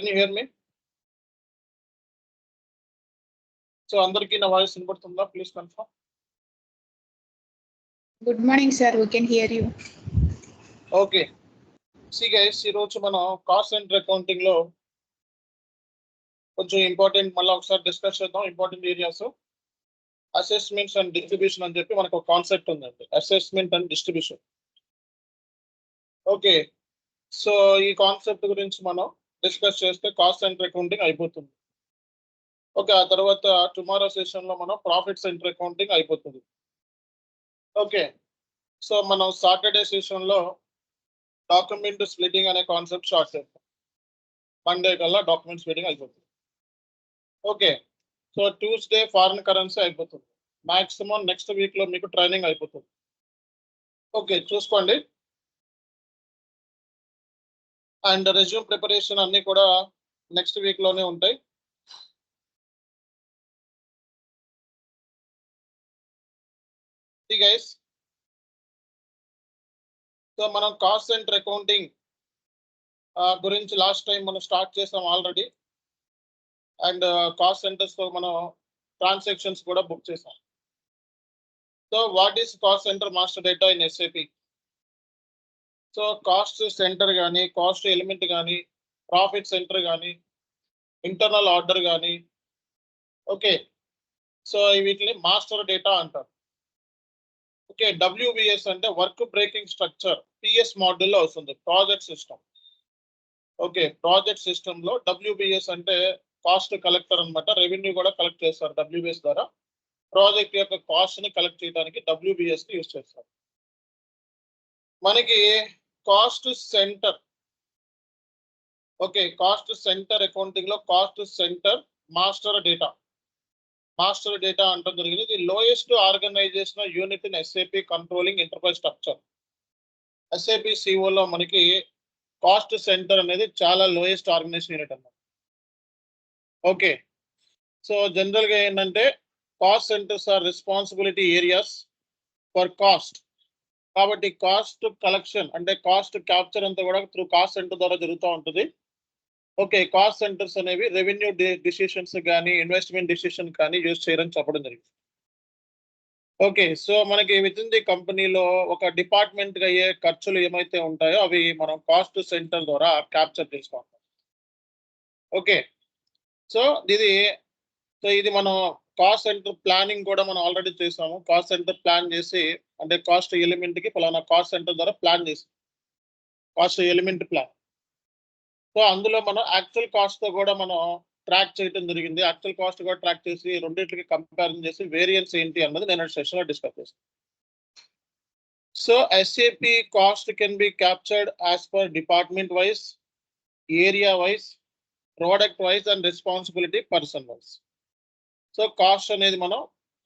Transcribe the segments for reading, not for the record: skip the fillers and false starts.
Can you hear me? So andarki na voice inputunda, please confirm. Good morning, sir. We can hear you. Okay. See guys, ఈ రోజు మనం cost centre accounting లో కొంచెం important మళ్ళీ ఒకసారి discuss చేద్దాం. Important areas assessments and distribution అని చెప్పి మనకు ఒక కాన్సెప్ట్ ఉందండి. Assessment and distribution. Okay, so ఈ కాన్సెప్ట్ గురించి మనం డిస్కస్ చేస్తే కాస్ట్ సెంటర్ అకౌంటింగ్ అయిపోతుంది. ఓకే, ఆ తర్వాత టుమారో సెషన్ లో మనం ప్రాఫిట్ సెంటర్ అకౌంటింగ్ అయిపోతుంది. ఓకే, సో మనం సాటర్డే సెషన్ లో డాక్యుమెంట్ స్ప్లిటింగ్ అనే కాన్సెప్ట్ స్టార్ట్ చేస్తాం. మండే కల్లా డాక్యుమెంట్ స్ప్లిటింగ్ అయిపోతుంది. Okay, so Tuesday foreign currency అయిపోతుంది. మాక్సిమం నెక్స్ట్ వీక్ లో మీకు ట్రైనింగ్ అయిపోతుంది. ఓకే, చూసుకోండి. అండ్ రెజ్యూమ్ ప్రిపరేషన్ అన్ని కూడా నెక్స్ట్ వీక్ లోనే ఉంటాయి. గైస్, సో మనం కాస్ట్ సెంటర్ అకౌంటింగ్ గురించి లాస్ట్ టైం మనం స్టార్ట్ చేసాం ఆల్రెడీ. అండ్ కాస్ట్ సెంటర్స్ తో మనం ట్రాన్సాక్షన్స్ కూడా బుక్ చేసాం. So what is cost centre master data in SAP? So cost centre కానీ, కాస్ట్ ఎలిమెంట్ కానీ, ప్రాఫిట్ సెంటర్ కానీ, ఇంటర్నల్ ఆర్డర్ కానీ, ఓకే, సో వీటిని మాస్టర్ డేటా అంటారు. ఓకే, WBS అంటే వర్క్ బ్రేకింగ్ స్ట్రక్చర్, PS మోడల్లో వస్తుంది, project system. Okay, project system లో WBS అంటే కాస్ట్ కలెక్టర్ అనమాట. రెవెన్యూ కూడా కలెక్ట్ చేస్తారు WBS ద్వారా. ప్రాజెక్ట్ యొక్క కాస్ట్ ని కలెక్ట్ చేయడానికి WBS ని యూజ్ చేస్తారు. మనకి cost centre, okay, cost centre accounting లో కాస్ట్ సెంటర్ మాస్టర్ డేటా అంటాం జరిగింది. ఇది lowest organizational unit in SAP controlling enterprise structure. SAP CO లో మనకి కాస్ట్ సెంటర్ అనేది చాలా లోయెస్ట్ ఆర్గనైజేషన్ యూనిట్ అన్నమాట. ఓకే, సో జనరల్ గా ఏంటంటే cost centres are responsibility areas for cost. కాబట్టి కాస్ట్ కలెక్షన్ అంటే కాస్ట్ క్యాప్చర్ అంతా కూడా త్రూ కాస్ట్ సెంటర్ ద్వారా జరుగుతూ ఉంటుంది. ఓకే, కాస్ట్ సెంటర్స్ అనేవి రెవెన్యూ డిసిషన్స్ కానీ, ఇన్వెస్ట్మెంట్ డిసిషన్ కానీ యూజ్ చేయరని చెప్పడం జరిగింది. ఓకే, సో మనకి విత్ ఇన్ ది కంపెనీలో ఒక డిపార్ట్మెంట్ గా అయ్యే ఖర్చులు ఏమైతే ఉంటాయో అవి మనం కాస్ట్ సెంటర్ ద్వారా క్యాప్చర్ చేస్తాం. ఓకే, సో ఇది మనం కాస్ట్ సెంటర్ ప్లానింగ్ కూడా మనం ఆల్రెడీ చేసాము. కాస్ట్ సెంటర్ ప్లాన్ చేసి అంటే కాస్ట్ ఎలిమెంట్ కి ఫలానా కాస్ట్ సెంటర్ ద్వారా ప్లాన్ చేసి కాస్ట్ ఎలిమెంట్ ప్లాన్. సో అందులో మనం యాక్చువల్ కాస్ట్ తో కూడా మనం ట్రాక్ చేయడం జరిగింది. యాక్చువల్ కాస్ట్ కూడా ట్రాక్ చేసి రెండింటికి కంపారిజన్ చేసి వేరియన్స్ ఏంటి అన్నది నేను సెషన్ లో డిస్కస్ చేస్తాను. So SAP cost can be captured as per department wise, area wise, product wise and responsibility person wise. So cost అనేది మనం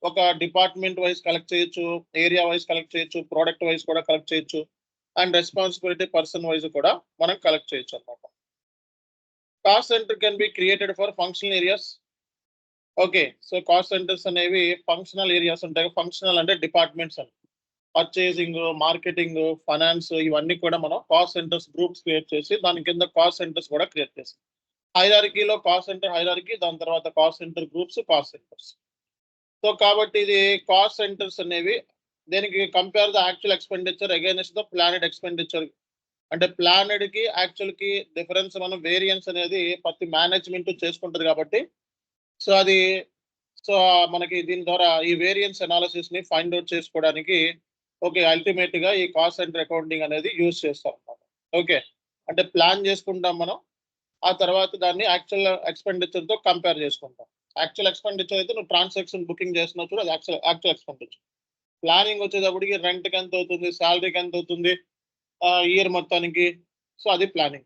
ఒక డిపార్ట్మెంట్ వైజ్ కలెక్ట్ చేయొచ్చు, ఏరియా వైజ్ కలెక్ట్ చేయొచ్చు, ప్రోడక్ట్ వైజ్ కూడా కలెక్ట్ చేయొచ్చు, and responsibility person wise కూడా మనం collect చేయొచ్చు అన్నమాట. Cost centre can be created for functional areas. Okay, so cost centres అనేవి ఫంక్షనల్ ఏరియాస్ ఉంటాయి. ఫంక్షనల్ అంటే డిపార్ట్మెంట్స్ అని, పర్చేసింగ్, మార్కెటింగ్, ఫైనాన్స్, ఇవన్నీ కూడా మనం కాస్ట్ సెంటర్స్ గ్రూప్స్ క్రియేట్ చేసి దాని కింద కాస్ట్ సెంటర్స్ కూడా క్రియేట్ చేస్తాం. హైరార్కీలో కాస్ట్ సెంటర్ హైరార్కీ, దాని తర్వాత cost centre groups, cost centres. So కాబట్టి ఇది కాస్ట్ సెంటర్స్ అనేవి దేనికి compare the actual expenditure against the planned expenditure. అంటే ప్లానెడ్ కి యాక్చువల్ కి డిఫరెన్స్ మనం వేరియన్స్ అనేది ప్రతి మేనేజ్మెంట్ చేసుకుంటుంది కాబట్టి సో మనకి దీని ద్వారా ఈ వేరియన్స్ అనాలిసిస్ ని ఫైండ్ అవుట్ చేసుకోవడానికి ఓకే అల్టిమేట్ గా ఈ కాస్ట్ సెంటర్ అకౌంటింగ్ అనేది యూజ్ చేస్తాం అన్నమాట. ఓకే, అంటే ప్లాన్ చేసుకుంటాం మనం, ఆ తర్వాత దాన్ని యాక్చువల్ ఎక్స్పెండిచర్ తో కంపేర్ చేసుకుంటాం. యాక్చువల్ ఎక్స్పెండిచర్ అయితే నువ్వు ట్రాన్సాక్షన్ బుకింగ్ చేస్తున్నప్పుడు అది యాక్చువల్ ఎక్స్పెండిచర్. ప్లానింగ్ వచ్చేటప్పటికి రెంట్కి ఎంత అవుతుంది, శాలరీకి ఎంత అవుతుంది, ఇయర్ మొత్తానికి, సో అది ప్లానింగ్.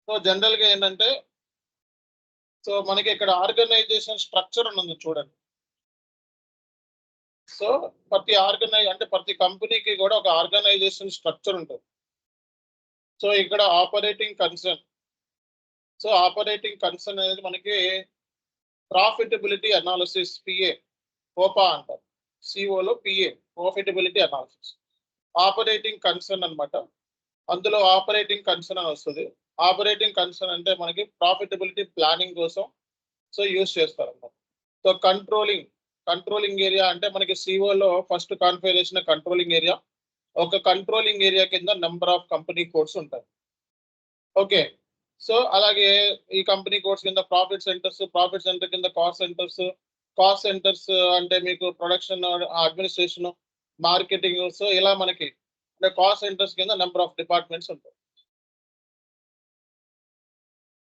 సో జనరల్ గా ఏంటంటే సో మనకి ఇక్కడ ఆర్గనైజేషన్ స్ట్రక్చర్ ఉన్నది చూడండి. సో ప్రతి కంపెనీకి కూడా ఒక ఆర్గనైజేషన్ స్ట్రక్చర్ ఉంటుంది. సో ఇక్కడ operating concern, so operating concern అనేది మనకి ప్రాఫిటబిలిటీ అనాలిసిస్ పిఏ ఓపా అంటారు. సిఓలో PA profitability analysis. Operating concern అన్నమాట. అందులో ఆపరేటింగ్ కన్సర్న్ అని వస్తుంది. ఆపరేటింగ్ కన్సర్న్ అంటే మనకి ప్రాఫిటబిలిటీ ప్లానింగ్ కోసం సో యూస్ చేస్తారు అన్నమాట. సో కంట్రోలింగ్ ఏరియా అంటే మనకి సిఓలో ఫస్ట్ కాన్ఫిగరేషన్ కంట్రోలింగ్ ఏరియా. ఒక కంట్రోలింగ్ ఏరియా కింద నెంబర్ ఆఫ్ కంపెనీ కోడ్స్ ఉంటాయి. ఓకే, సో అలాగే ఈ కంపెనీ కోడ్స్ కింద ప్రాఫిట్ సెంటర్ కింద కాస్ట్ సెంటర్స్ అంటే మీకు ప్రొడక్షన్, అడ్మినిస్ట్రేషన్, మార్కెటింగ్. సో ఇలా మనకి అంటే కాస్ట్ సెంటర్స్ కింద నెంబర్ ఆఫ్ డిపార్ట్మెంట్స్ ఉంటాయి.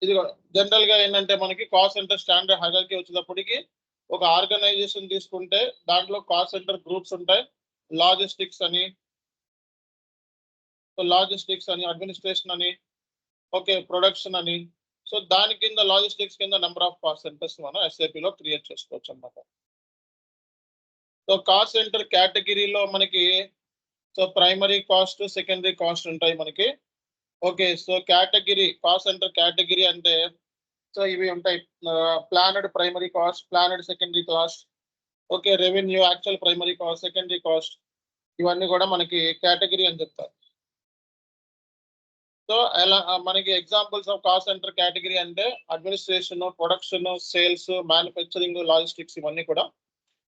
ఇది జనరల్ గా ఏంటంటే మనకి కాస్ట్ సెంటర్ స్టాండర్డ్ హైరార్కీ వచ్చేటప్పటికి ఒక ఆర్గనైజేషన్ తీసుకుంటే దాంట్లో కాస్ట్ సెంటర్ గ్రూప్స్ ఉంటాయి. లాజిస్టిక్స్ అని, అడ్మినిస్ట్రేషన్ అని, ఓకే, ప్రొడక్షన్ అని. సో దాని కింద లాజిస్టిక్స్ కింద నెంబర్ ఆఫ్ కాస్ట్ సెంటర్స్ మనం SAP లో క్రియేట్ చేసుకోవచ్చు అన్నమాట. సో కాస్ట్ సెంటర్ కేటగిరీలో మనకి so primary cost, secondary cost ఉంటాయి మనకి. Okay, so cost centre category అంటే సో ఇవి ఉంటాయి. Planned primary cost, planned secondary cost, okay, revenue, actual primary cost, secondary cost, ఇవన్నీ కూడా మనకి కేటగిరీ అని చెప్తారు. సో ఎలా మనకి examples of cost centre category అంటే administration, production, sales, manufacturing, logistics, ఇవన్నీ కూడా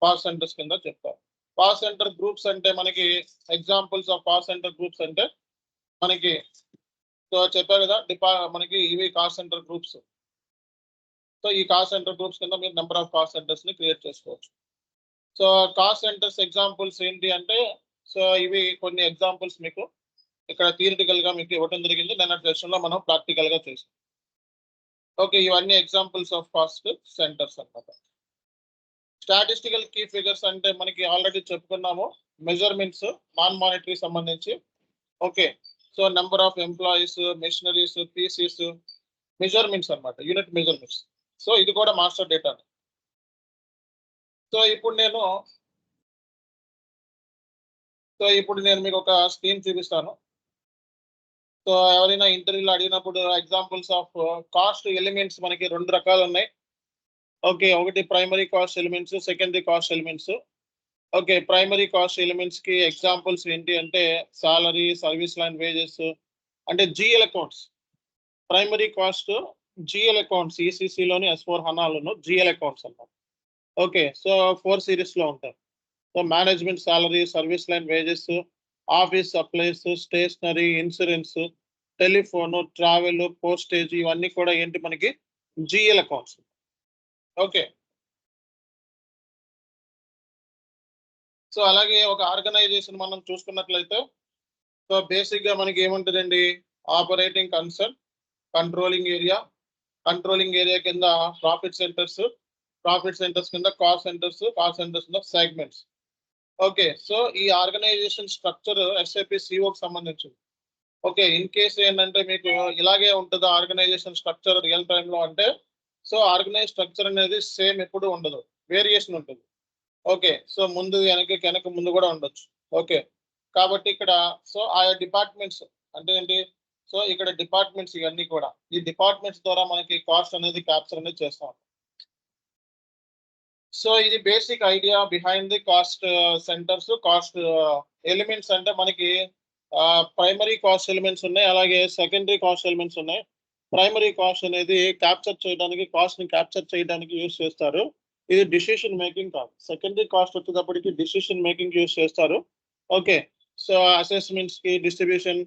కాస్ట్ సెంటర్స్ కింద చెప్తారు. కాస్ట్ సెంటర్ గ్రూప్స్ అంటే మనకి examples of cost centre groups అంటే మనకి సో చెప్పారు కదా మనకి ఇవి కాస్ట్ సెంటర్ గ్రూప్స్. సో ఈ కాస్ట్ సెంటర్ గ్రూప్స్ కింద మీరు నెంబర్ ఆఫ్ కాస్ట్ సెంటర్స్ ని క్రియేట్ చేసుకోవచ్చు. సో కాస్ట్ సెంటర్స్ ఎగ్జాంపుల్స్ ఏంటి అంటే సో ఇవి కొన్ని ఎగ్జాంపుల్స్ మీకు ఇక్కడ థియరిటికల్ గా మీకు ఇవ్వడం జరిగింది. నిన్నటి సెషన్ లో మనం ప్రాక్టికల్ గా చేసాం. ఓకే, ఇవన్నీ ఎగ్జాంపుల్స్ ఆఫ్ కాస్ట్ సెంటర్స్ అన్నమాట. స్టాటిస్టికల్ కీ ఫిగర్స్ అంటే మనకి ఆల్రెడీ చెప్పుకున్నాము. మెజర్మెంట్స్, నాన్ మానిటరీ సంబంధించి. Okay, so number of employees, machineries, Pisces, measurements అన్నమాట, యూనిట్ మెజర్మెంట్స్. సో ఇది కూడా మాస్టర్ డేటా. సో ఇప్పుడు నేను మీకు ఒక స్క్రీన్ చూపిస్తాను. సో ఎవరైనా ఇంటర్వ్యూలో అడిగినప్పుడు ఎగ్జాంపుల్స్ ఆఫ్ కాస్ట్ ఎలిమెంట్స్ మనకి 2 రకాలు ఉన్నాయి. ఓకే, ఒకటి primary cost elements, secondary cost elements. Okay, primary cost elements కి ఎగ్జాంపుల్స్ ఏంటి అంటే సాలరీ, సర్వీస్ లైన్ వేజెస్, అంటే GL accounts. Primary cost GL accounts, ఈసీసీలోని S/4HANAలోను జిఎల్ అకౌంట్స్ అన్నమాట. ఓకే, సో 4 సిరీస్ లో ఉంటాయి. So management salary, service line wages, office supplies, stationery, insurance, telephone, travel, postage, ఇవన్నీ కూడా ఏంటి మనకి జిఎల్ అకౌంట్స్. ఓకే, సో అలాగే ఒక ఆర్గనైజేషన్ మనం చూసుకున్నట్లయితే సో బేసిక్ గా మనకి ఏముంటుందండి, ఆపరేటింగ్ కన్సర్న్, కంట్రోలింగ్ ఏరియా కింద ప్రాఫిట్ సెంటర్స్ కింద కాస్ట్ సెంటర్స్ కింద సెగ్మెంట్స్. ఓకే, సో ఈ ఆర్గనైజేషన్ స్ట్రక్చర్ SAP CO కి సంబంధించింది. ఓకే, ఇన్ కేస్ ఏంటంటే మీకు ఇలాగే ఉంటుందా ఆర్గనైజేషన్ స్ట్రక్చర్ రియల్ టైమ్ లో అంటే సో ఆర్గనైజ్ స్ట్రక్చర్ అనేది సేమ్ ఎప్పుడు ఉండదు, వేరియేషన్ ఉంటుంది. ఓకే, సో ముందు వెనక ముందు కూడా ఉండొచ్చు. ఓకే, కాబట్టి ఇక్కడ సో ఆయా డిపార్ట్మెంట్స్ అంటే ఏంటి, సో ఇక్కడ డిపార్ట్మెంట్స్ ఇవన్నీ కూడా ఈ డిపార్ట్మెంట్స్ ద్వారా మనకి కాస్ట్ అనేది క్యాప్చర్ అనేది చేస్తాం. సో ఇది basic idea behind the cost centres. Cost elements అంటే మనకి ప్రైమరీ కాస్ట్ ఎలిమెంట్స్ ఉన్నాయి, అలాగే సెకండరీ కాస్ట్ ఎలిమెంట్స్ ఉన్నాయి. ప్రైమరీ కాస్ట్ అనేది క్యాప్చర్ చేయడానికి, కాస్ట్ ని క్యాప్చర్ చేయడానికి యూస్ చేస్తారు. ఇది డిసిషన్ మేకింగ్ కాదు. సెకండరీ కాస్ట్ వచ్చేటప్పటికి డిసిషన్ మేకింగ్ యూస్ చేస్తారు. ఓకే, సో అసెస్మెంట్స్ కి, డిస్ట్రిబ్యూషన్,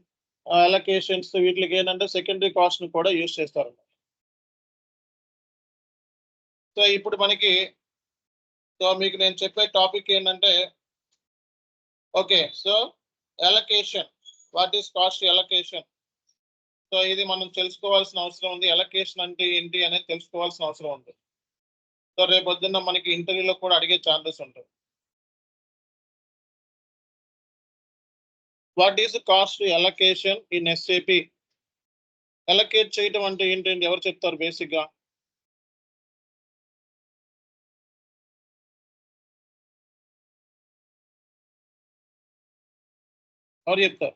అలొకేషన్స్, వీటికి ఏంటంటే సెకండరీ కాస్ట్ ని కూడా యూస్ చేస్తారు. సో ఇప్పుడు మనకి సో మీకు నేను చెప్పే టాపిక్ ఏంటంటే okay, so allocation. What is cost allocation? So ఇది మనం తెలుసుకోవాల్సిన అవసరం ఉంది. అలొకేషన్ అంటే ఏంటి అనేది తెలుసుకోవాల్సిన అవసరం ఉంది. సో రేపు పొద్దున్న మనకి ఇంటర్వ్యూలో కూడా అడిగే ఛాన్సెస్ ఉంటాయి. What is cost allocation in SAP? Allocate చేయడం అంటే ఏంటంటే ఎవరు చెప్తారు బేసిక్ గా? ఎవరు చెప్తారు?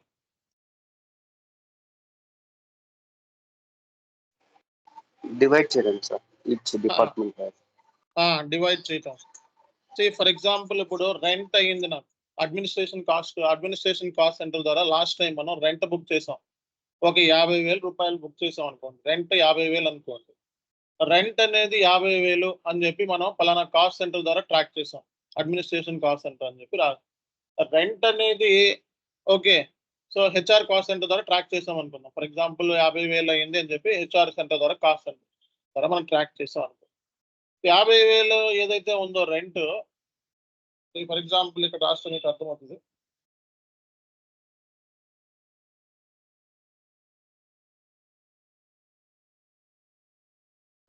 డివైడ్ చేయడం సార్ ఈచ్ డిపార్ట్మెంట్. డివైడ్ చేయటం. ఫర్ ఎగ్జాంపుల్ ఇప్పుడు రెంట్ అయ్యింది నాకు, అడ్మినిస్ట్రేషన్ కాస్ట్ సెంటర్ ద్వారా లాస్ట్ టైం మనం రెంట్ బుక్ చేసాం, ఒక 50,000 రూపాయలు బుక్ చేసాం అనుకోండి, రెంట్ 50,000 అనుకోండి. రెంట్ అనేది 50,000 అని చెప్పి మనం పలానా కాస్ట్ సెంటర్ ద్వారా ట్రాక్ చేసాం, అడ్మినిస్ట్రేషన్ కాస్ట్ సెంటర్ అని చెప్పి రెంట్ అనేది okay. So HR cost centre ద్వారా ట్రాక్ చేసాం అనుకున్నాం. ఫర్ ఎగ్జాంపుల్ 50,000 అయింది అని చెప్పి హెచ్ఆర్ సెంటర్ ద్వారా కాస్ట్ సెంటర్ ద్వారా మనం ట్రాక్ చేసాం అనుకో. 50,000 ఏదైతే ఉందో రెంట్, ఫర్ ఎగ్జాంపుల్ ఇక్కడ రాష్ట్రం మీకు అర్థమవుతుంది.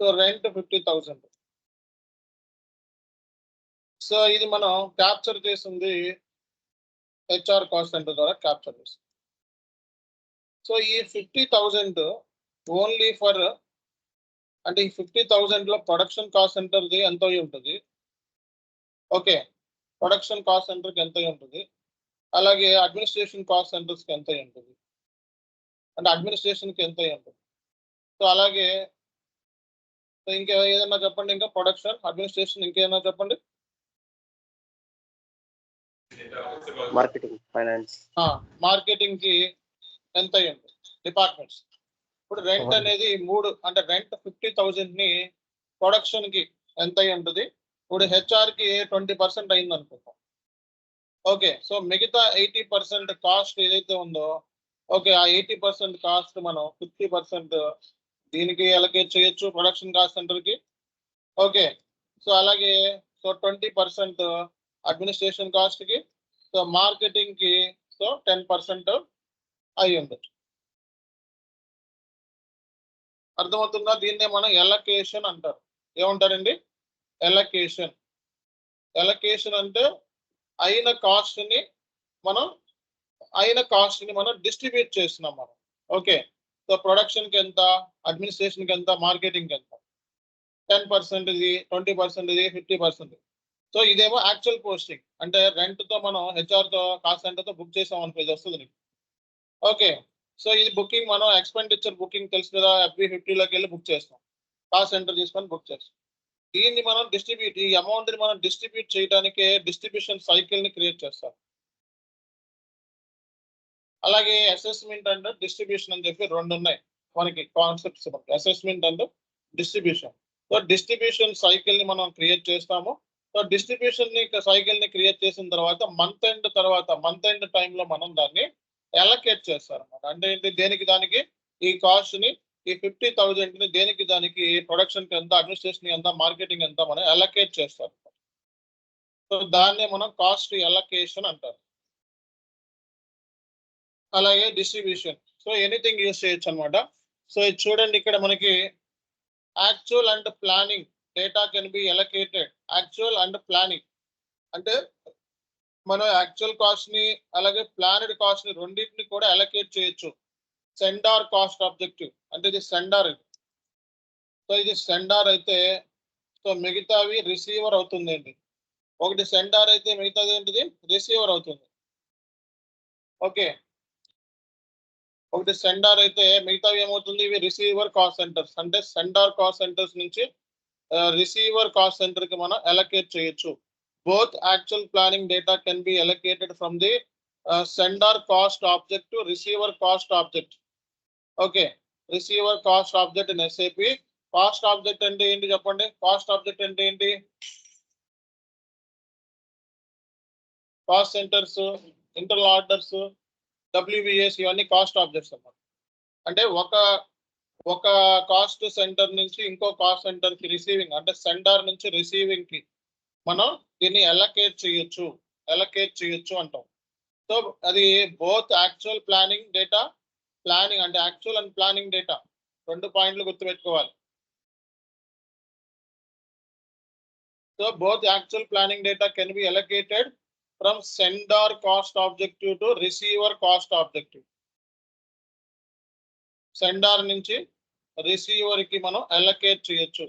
So rent 50,000. సో ఇది మనం క్యాప్చర్ చేసింది హెచ్ఆర్ కాస్ట్ సెంటర్ ద్వారా క్యాప్చర్ చేస్తుంది. సో ఈ 50,000 ఓన్లీ ఫర్, అంటే ఈ 50,000 లో ప్రొడక్షన్ కాస్ట్ సెంటర్ది ఎంత ఉంటుంది, ఓకే, ప్రొడక్షన్ కాస్ట్ సెంటర్కి ఎంత ఉంటుంది, అలాగే అడ్మినిస్ట్రేషన్ కాస్ట్ సెంటర్స్కి ఎంత ఉంటుంది, అంటే అడ్మినిస్ట్రేషన్కి ఎంత ఉంటుంది. సో అలాగే ఇంకా ఏదైనా చెప్పండి, ఇంకా ప్రొడక్షన్, అడ్మినిస్ట్రేషన్, ఇంకేదైనా చెప్పండి. మార్కెటింగ్, ఫైనాన్స్, మార్కెటింగ్ కి ఎంత ఉంటుంది డిపార్ట్మెంట్స్. ఇప్పుడు రెంట్ అనేది 3, అంటే రెంట్ 50,000 ని ప్రొడక్షన్ కి ఎంత ఉంటుంది, ఇప్పుడు హెచ్ఆర్ కి 20% అయింది అనుకుంటాం. ఓకే, సో మిగతా 80% కాస్ట్ ఏదైతే ఉందో, ఓకే, ఆ 80% కాస్ట్ మనం 50% దీనికి అలొకేట్ చేయొచ్చు, ప్రొడక్షన్ కాస్ట్ సెంటర్ కి. ఓకే, సో అలాగే సో 20% అడ్మినిస్ట్రేషన్ కాస్ట్ కి, సో మార్కెటింగ్ కి సో 10% అయి ఉండొచ్చు. అర్థమవుతుందా? దీన్నే మనం ఎలకేషన్ అంటారు. ఏమంటారండి? ఎలకేషన్. ఎలకేషన్ అంటే అయిన కాస్ట్ ని మనం డిస్ట్రిబ్యూట్ చేస్తున్నాం మనం. ఓకే, సో ప్రొడక్షన్ కి ఎంత, అడ్మినిస్ట్రేషన్ కి ఎంత, మార్కెటింగ్ కి ఎంత, 10% ఇది, 20% ఇది, 50%. సో ఇదేమో యాక్చువల్ పోస్టింగ్, అంటే రెంట్ తో మనం హెచ్ఆర్ తో కాస్ట్ సెంటర్ తో బుక్ చేసాం అనుకో, ఇది వస్తుంది నీకు. ఓకే, సో ఇది బుకింగ్ మనం ఎక్స్పెండిచర్ బుకింగ్ తెలుసు కదా, FB50లోకి వెళ్ళి బుక్ చేస్తాం, కాస్ట్ సెంటర్ తీసుకొని బుక్ చేస్తాం. దీన్ని మనం ఈ అమౌంట్ ని మనం డిస్ట్రిబ్యూట్ చేయడానికి డిస్ట్రిబ్యూషన్ సైకిల్ ని క్రియేట్ చేస్తాం. అలాగే అసెస్మెంట్ అండ్ డిస్ట్రిబ్యూషన్ అని చెప్పి 2 ఉన్నాయి మనకి concepts, assessment and distribution. So distribution cycle ని మనం క్రియేట్ చేస్తాము. సో డిస్ట్రిబ్యూషన్ సైకిల్ ని క్రియేట్ చేసిన తర్వాత మంత్ ఎండ్ టైంలో మనం దాన్ని అలొకేట్ చేస్తారు అన్నమాట. అంటే ఏంటి, దేనికి దానికి ఈ కాస్ట్ ని, ఈ 50,000 ని దేనికి దానికి, ప్రొడక్షన్ కి ఎంత, అడ్మినిస్ట్రేషన్ ఎంత, మార్కెటింగ్ ఎంత మనం అలొకేట్ చేస్తారు. సో దాన్నే మనం కాస్ట్ అలొకేషన్ అంటారు. అలాగే డిస్ట్రిబ్యూషన్, సో ఎనీథింగ్ యూస్ చేయొచ్చు అనమాట. సో ఇది చూడండి, ఇక్కడ మనకి actual and planning data can be allocated. Actual and planning అంటే మనం యాక్చువల్ కాస్ట్ ని అలాగే ప్లానెడ్ కాస్ట్ ని రెండింటిని కూడా అలొకేట్ చేయొచ్చు. సెండార్ కాస్ట్ ఆబ్జెక్టివ్ అంటే ఇది సెండార్. సో ఇది సెండార్ అయితే సో మిగతావి రిసీవర్ అవుతుంది అండి. ఒకటి సెండార్ అయితే మిగతాది ఏంటిది, రిసీవర్ అవుతుంది. ఓకే, ఒకటి సెండార్ అయితే మిగతావి ఏమవుతుంది, ఇవి రిసీవర్ కాస్ట్ సెంటర్స్. అంటే సెండార్ కాస్ట్ సెంటర్స్ నుంచి రిసీవర్ కాస్ట్ సెంటర్ కి మనం అలొకేట్ చేయొచ్చు. Both actual planning data can be allocated from the sender cost object to receiver cost object. Okay, receiver cost object in SAP. Cost object అంటే ఏంటి చెప్పండి? Cost object అంటే ఏంటి? Cost centres, internal orders, WBS ఇవన్నీ cost objects అన్నమాట. అంటే ఒక cost centre నుంచి ఇంకో కాస్ట్ సెంటర్ కి రిసీవింగ్, అంటే సెండార్ నుంచి రిసీవింగ్ కి మనం దీన్ని అలొకేట్ చేయొచ్చు అంటాం. సో అది both actual planning data, planning అంటే యాక్చువల్ అండ్ ప్లానింగ్ డేటా 2 పాయింట్లు గుర్తుపెట్టుకోవాలి. So both actual planning data can be allocated from sender cost objective to receiver cost objective. Sender నుంచి రిసీవర్ కి మనం అలొకేట్ చేయొచ్చు.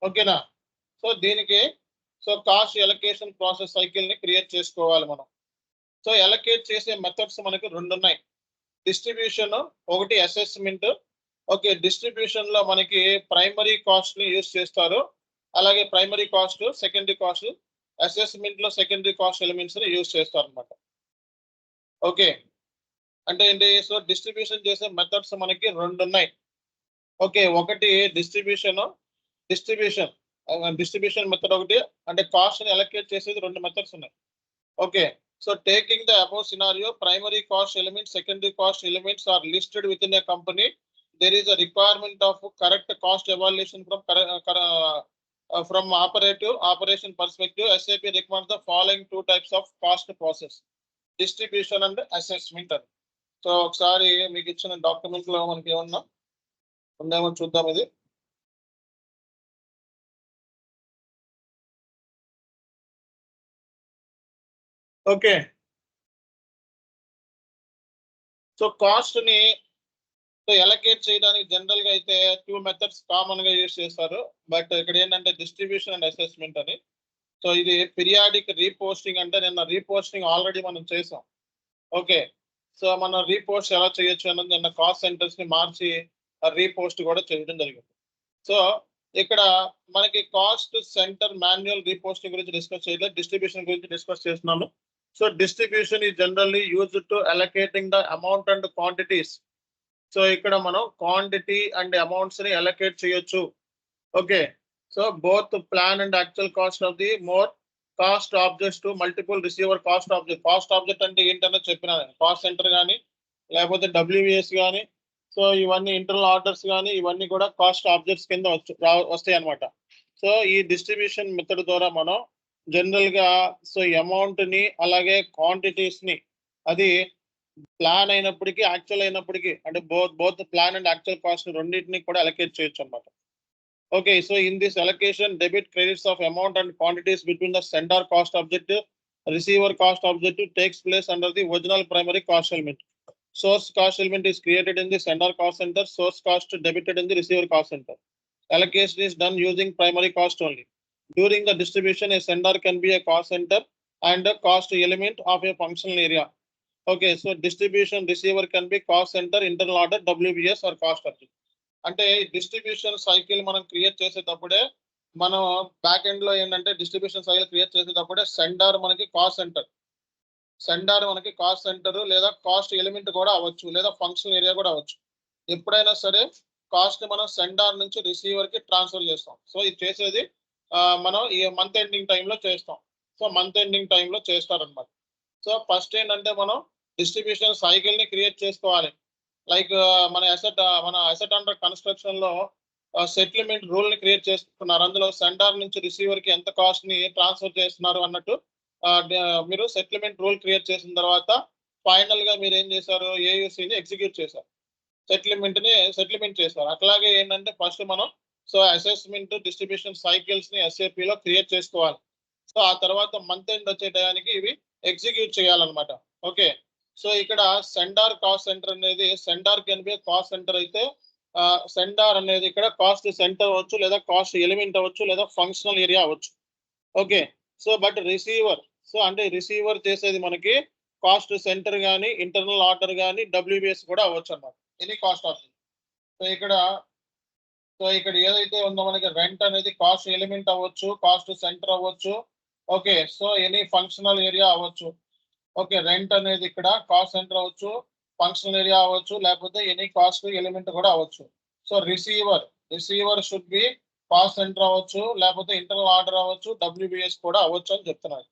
ఓకేనా? సో దీనికి so cost allocation process cycle ని క్రియేట్ చేసుకోవాలి మనం. సో అలొకేట్ చేసే మెథడ్స్ మనకి 2 ఉన్నాయి. డిస్ట్రిబ్యూషన్, ఒకటి అసెస్మెంట్. ఓకే, డిస్ట్రిబ్యూషన్ లో మనకి ప్రైమరీ కాస్ట్ ని యూజ్ చేస్తారు, అలాగే primary cost, secondary cost, assessment లో సెకండరీ కాస్ట్ ఎలిమెంట్స్ ని యూజ్ చేస్తారు అనమాట. ఓకే, అంటే ఏంటి? సో డిస్ట్రిబ్యూషన్ చేసే మెథడ్స్ మనకి రెండు ఉన్నాయి. ఓకే, ఒకటి డిస్ట్రిబ్యూషన్ మెథడ్ ఒకటి, అంటే కాస్ట్ ని అలొకేట్ చేసేది రెండు మెథడ్స్ ఉన్నాయి. Okay, so taking the above scenario, primary cost elements, secondary cost elements are listed within a company. There is a requirement of correct cost evaluation from operation perspective. SAP recommends the following two types of cost process: distribution and assessment. So ఒకసారి మీకు ఇచ్చిన document లో మనకి ఏమన్నా ఉందేమో చూద్దాం. ఇది okay, so cost ని ఎలకేట్ చేయడానికి జనరల్ గా అయితే టూ మెథడ్స్ కామన్ గా యూజ్ చేస్తారు. బట్ ఇక్కడ ఏంటంటే డిస్ట్రిబ్యూషన్ అండ్ అసెస్మెంట్ అని. సో ఇది పీరియాడిక్ రీపోస్టింగ్, అంటే నిన్న రీపోస్టింగ్ ఆల్రెడీ మనం చేసాం. ఓకే, సో మనం రీపోస్ట్ ఎలా చేయొచ్చు అన్నది నిన్న కాస్ట్ సెంటర్స్ ని మార్చి రీపోస్ట్ కూడా చేయడం జరిగింది. సో ఇక్కడ మనకి కాస్ట్ సెంటర్ మాన్యువల్ రీపోస్టింగ్ గురించి డిస్కస్ చేయలేదు, డిస్ట్రిబ్యూషన్ గురించి డిస్కస్ చేస్తున్నాను. So distribution is generally used to allocating the amount and quantities. So ఇక్కడ మనం క్వాంటిటీ అండ్ అమౌంట్స్ ని అలొకేట్ చేయొచ్చు. Okay, so both plan and actual cost of the more cost objects to multiple receiver cost object. Cost object అంటే ఏంటనే చెప్పినా, cost centre కానీ లేకపోతే WBS కానీ, సో ఇవన్నీ ఇంటర్నల్ ఆర్డర్స్ కానీ ఇవన్నీ కూడా కాస్ట్ ఆబ్జెక్ట్స్ కింద వస్తాయి అనమాట. సో ఈ డిస్ట్రిబ్యూషన్ మెథడ్ ద్వారా మనం జనరల్ గా సో అమౌంట్ ని అలాగే క్వాంటిటీస్ ని అది ప్లాన్ అయినప్పటికీ యాక్చువల్ అయినప్పటికీ, అంటే both plan and actual cost రెండింటిని కూడా అలొకేట్ చేయొచ్చు అనమాట. Okay, so in this allocation debit credits of amount and quantities between the sender cost objective, receiver cost objective takes place under the original primary cost element. Source cost element is created in the sender cost center, source cost debited in the receiver cost center. Allocation is done using primary cost only. During the distribution, a sender can be a cost center and a cost element of a functional area. Okay, so distribution receiver can be cost center, internal order, WBS or cost object. అంటే distribution cycle మనం create చేసేటప్పుడే మనం back end లో ఏంటంటే distribution cycle create చేసేటప్పుడే sender మనకి cost centre లేదా cost element కూడా అవ్వచ్చు, లేదా ఫంక్షన్ ఏరియా కూడా అవ్వచ్చు. ఎప్పుడైనా సరే కాస్ట్ మనం సెండర్ నుంచి రిసీవర్ కి ట్రాన్స్ఫర్ చేస్తాం. సో ఇది చేసేది మనం ఈ మంత్ ఎండింగ్ టైంలో చేస్తాం. సో మంత్ ఎండింగ్ టైంలో చేస్తారనమాట. సో ఫస్ట్ ఏంటంటే మనం డిస్ట్రిబ్యూషన్ సైకిల్ ని క్రియేట్ చేసుకోవాలి. లైక్ మన అసెట్ అండర్ కన్స్ట్రక్షన్ లో సెటిల్మెంట్ రూల్ ని క్రియేట్ చేసుకున్నారు. అందులో సెండర్ నుంచి రిసీవర్ కి ఎంత కాస్ట్ ని ట్రాన్స్ఫర్ చేస్తున్నారు అన్నట్టు మీరు సెటిల్మెంట్ రూల్ క్రియేట్ చేసిన తర్వాత ఫైనల్ గా మీరు ఏం చేశారు, ఏయుసిని ఎగ్జిక్యూట్ చేశారు, సెటిల్మెంట్ చేశారు. అట్లాగే ఏంటంటే ఫస్ట్ మనం సో అసెస్మెంట్ డిస్ట్రిబ్యూషన్ సైకిల్స్ ని SAP లో క్రియేట్ చేసుకోవాలి. సో ఆ తర్వాత మంత్ ఎండ్ వచ్చే టయానికి ఇవి ఎగ్జిక్యూట్ చేయాలన్నమాట. ఓకే, సో ఇక్కడ సెండర్ కాస్ట్ సెంటర్ అనేది sender can be cost centre అయితే సెండర్ అనేది ఇక్కడ కాస్ట్ సెంటర్ అవ్వచ్చు, లేదా కాస్ట్ ఎలిమెంట్ అవ్వచ్చు, లేదా ఫంక్షనల్ ఏరియా అవ్వచ్చు. Okay, so but receiver, so అంటే రిసీవర్ చేసేది మనకి కాస్ట్ సెంటర్ కానీ ఇంటర్నల్ ఆర్డర్ కానీ WBS కూడా అవ్వచ్చు అన్నమాట, ఎనీ కాస్ట్ ఆప్షన్. సో ఇక్కడ ఏదైతే ఉందో మనకి రెంట్ అనేది కాస్ట్ ఎలిమెంట్ అవ్వచ్చు, కాస్ట్ సెంటర్ అవ్వచ్చు. Okay, so any functional area అవ్వచ్చు. ఓకే, రెంట్ అనేది ఇక్కడ కాస్ట్ సెంటర్ అవ్వచ్చు, ఫంక్షనల్ ఏరియా అవ్వచ్చు, లేకపోతే ఎనీ కాస్ట్ ఎలిమెంట్ కూడా అవ్వచ్చు. So receiver should be cost centre అవ్వచ్చు, లేకపోతే ఇంటర్నల్ ఆర్డర్ అవ్వచ్చు, WBS కూడా అవ్వచ్చు అని చెప్తున్నారు.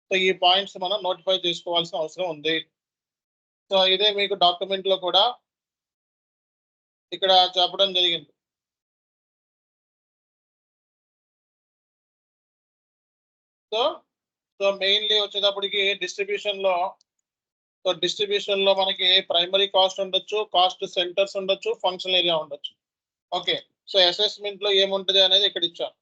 సో ఈ పాయింట్స్ మనం నోటిఫై చేసుకోవాల్సిన అవసరం ఉంది. సో ఇదే మీకు డాక్యుమెంట్ లో కూడా ఇక్కడ చెప్పడం జరిగింది. సో మెయిన్లీ వచ్చేటప్పటికి డిస్ట్రిబ్యూషన్ లో మనకి ప్రైమరీ కాస్ట్ ఉండొచ్చు, కాస్ట్ సెంటర్స్ ఉండొచ్చు, ఫంక్షన్ ఏరియా ఉండొచ్చు. ఓకే, సో అసెస్మెంట్ లో ఏముంటది అనేది ఇక్కడ ఇచ్చాను.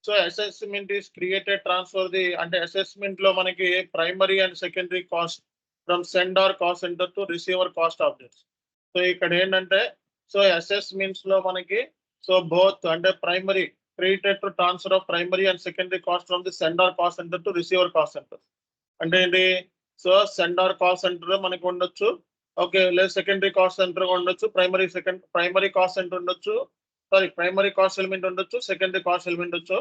So assessment is created transfer the, అంటే అసెస్మెంట్ లో మనకి primary and secondary cost from sender cost centre to receiver cost objects. So ఇక్కడ ఏంటంటే సో అసెస్మెంట్స్ లో మనకి సో బోత్ అంటే primary created to transfer of primary and secondary cost from the sender cost center to receiver cost center. అంటే ఏంటి, so సెండార్ cost centre మనకి ఉండొచ్చు. Okay, లేదా సెకండరీ కాస్ట్ సెంటర్ ఉండొచ్చు, ప్రైమరీ కాస్ట్ సెంటర్ ఉండొచ్చు, ప్రైమరీ కాస్ట్ ఎలిమెంట్ ఉండొచ్చు, secondary cost element ఉండొచ్చు.